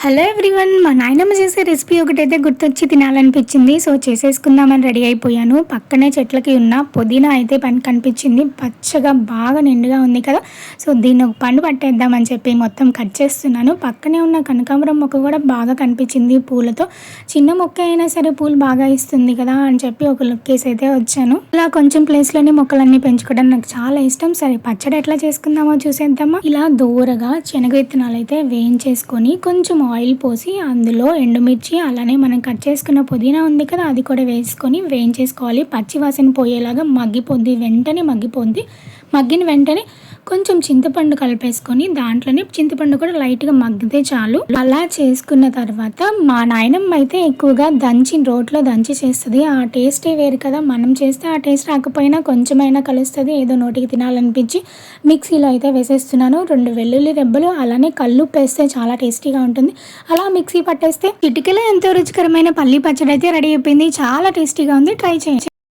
Hello everyone, మా నాయనమ్మ చేసే రెసిపీ ఒకటైతే గుర్తొచ్చి తినాలనిపించింది. సో చేసేసుకుందామని రెడీ అయిపోయాను. పక్కనే చెట్లకి ఉన్న పుదీనా అయితే పని కనిపించింది. పచ్చగా బాగా నిండుగా ఉంది కదా. సో దీన్ని ఒక పండు పట్టేద్దామని చెప్పి మొత్తం కట్ చేస్తున్నాను. పక్కనే ఉన్న కనకాంబరం మొక్క కూడా బాగా కనిపించింది పూలతో. చిన్న మొక్క అయినా సరే పూలు బాగా ఇస్తుంది కదా అని చెప్పి ఒక లుక్ వేసి అయితే వచ్చాను. ఇలా కొంచెం ప్లేస్లోనే మొక్కలన్నీ పెంచుకోవడం నాకు చాలా ఇష్టం. సరే పచ్చడి ఎట్లా చేసుకుందామో చూసేద్దామా. ఇలా దూరగా శనగ విత్తనాలు అయితే వేయించేసుకొని కొంచెం ఆయిల్ పోసి అందులో ఎండుమిర్చి అలానే మనం కట్ చేసుకున్న పుదీనా ఉంది కదా అది కూడా వేసుకొని వేయించేసుకోవాలి. పచ్చి వాసన పోయేలాగా మగ్గిపోద్ది, వెంటనే మగ్గిపోద్ది. మగ్గిన వెంటనే కొంచెం చింతపండు కలిపేసుకొని దాంట్లోనే చింతపండు కూడా లైట్గా మగ్గితే చాలు. అలా చేసుకున్న తర్వాత మా నాయనమ్మ అయితే ఎక్కువగా రోట్లో దంచి చేస్తుంది. ఆ టేస్టే వేరు కదా. మనం చేస్తే ఆ టేస్ట్ రాకపోయినా కొంచెమైనా కలుస్తుంది. ఏదో నోటికి తినాలనిపించి మిక్సీలో అయితే వేసేస్తున్నాను. 2 వెల్లుల్లి రెబ్బలు అలానే కల్లుప్పు వేస్తే చాలా టేస్టీగా ఉంటుంది. అలా మిక్సీ పట్టేస్తే చిటికెలో ఎంతో రుచికరమైన పల్లి పచ్చడి అయితే రెడీ అయిపోయింది. చాలా టేస్టీగా ఉంది. ట్రై చేయండి.